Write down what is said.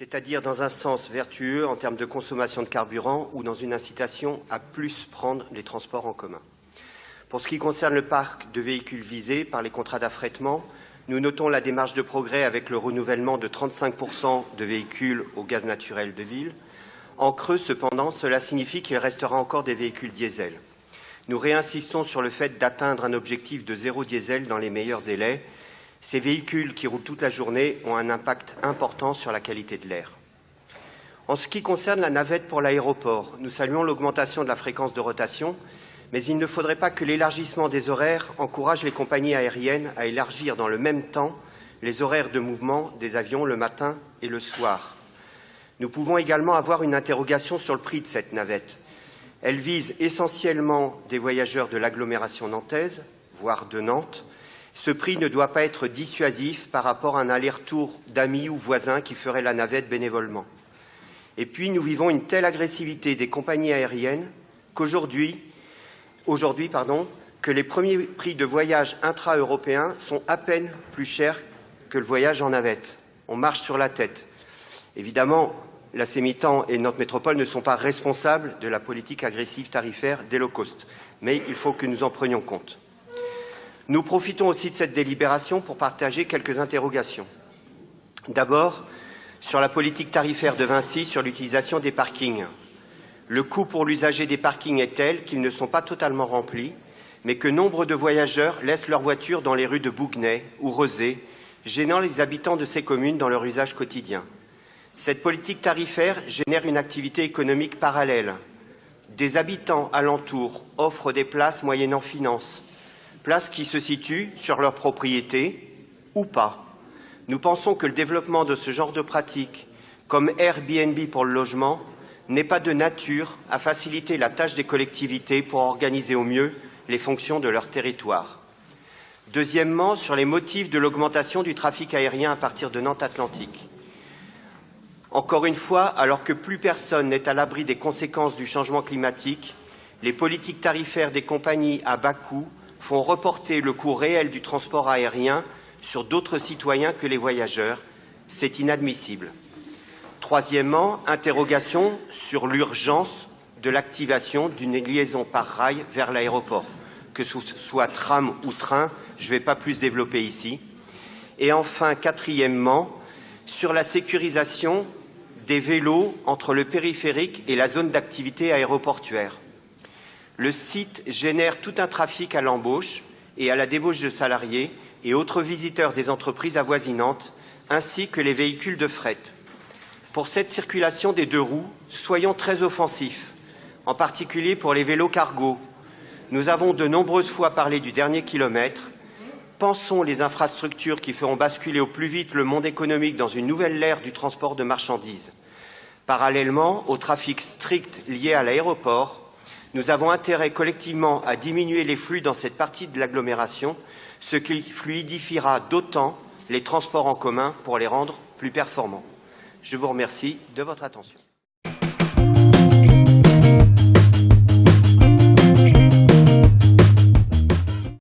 c'est-à-dire dans un sens vertueux en termes de consommation de carburant ou dans une incitation à plus prendre les transports en commun. Pour ce qui concerne le parc de véhicules visés par les contrats d'affrètement, nous notons la démarche de progrès avec le renouvellement de 35% de véhicules au gaz naturel de ville. En creux, cependant, cela signifie qu'il restera encore des véhicules diesel. Nous réinsistons sur le fait d'atteindre un objectif de zéro diesel dans les meilleurs délais. Ces véhicules qui roulent toute la journée ont un impact important sur la qualité de l'air. En ce qui concerne la navette pour l'aéroport, nous saluons l'augmentation de la fréquence de rotation, mais il ne faudrait pas que l'élargissement des horaires encourage les compagnies aériennes à élargir dans le même temps les horaires de mouvement des avions le matin et le soir. Nous pouvons également avoir une interrogation sur le prix de cette navette. Elle vise essentiellement des voyageurs de l'agglomération nantaise, voire de Nantes. Ce prix ne doit pas être dissuasif par rapport à un aller-retour d'amis ou voisins qui feraient la navette bénévolement. Et puis, nous vivons une telle agressivité des compagnies aériennes qu'aujourd'hui, que les premiers prix de voyage intra-européens sont à peine plus chers que le voyage en navette. On marche sur la tête. Évidemment, la Sémitan et Nantes Métropole ne sont pas responsables de la politique agressive tarifaire des low-cost, mais il faut que nous en prenions compte. Nous profitons aussi de cette délibération pour partager quelques interrogations. D'abord, sur la politique tarifaire de Vinci sur l'utilisation des parkings. Le coût pour l'usager des parkings est tel qu'ils ne sont pas totalement remplis, mais que nombre de voyageurs laissent leur voiture dans les rues de Bouguenais ou Rezé, gênant les habitants de ces communes dans leur usage quotidien. Cette politique tarifaire génère une activité économique parallèle. Des habitants alentours offrent des places moyennant finance, places qui se situent sur leur propriété ou pas. Nous pensons que le développement de ce genre de pratiques, comme Airbnb pour le logement, n'est pas de nature à faciliter la tâche des collectivités pour organiser au mieux les fonctions de leur territoire. Deuxièmement, sur les motifs de l'augmentation du trafic aérien à partir de Nantes Atlantique. Encore une fois, alors que plus personne n'est à l'abri des conséquences du changement climatique, les politiques tarifaires des compagnies à bas coût font reporter le coût réel du transport aérien sur d'autres citoyens que les voyageurs. C'est inadmissible. Troisièmement, interrogation sur l'urgence de l'activation d'une liaison par rail vers l'aéroport, que ce soit tram ou train, je ne vais pas plus développer ici. Et enfin, quatrièmement, sur la sécurisation des vélos entre le périphérique et la zone d'activité aéroportuaire. Le site génère tout un trafic à l'embauche et à la débauche de salariés et autres visiteurs des entreprises avoisinantes, ainsi que les véhicules de fret. Pour cette circulation des deux roues, soyons très offensifs, en particulier pour les vélos cargo. Nous avons de nombreuses fois parlé du dernier kilomètre. Pensons les infrastructures qui feront basculer au plus vite le monde économique dans une nouvelle ère du transport de marchandises. Parallèlement au trafic strict lié à l'aéroport, nous avons intérêt collectivement à diminuer les flux dans cette partie de l'agglomération, ce qui fluidifiera d'autant les transports en commun pour les rendre plus performants. Je vous remercie de votre attention.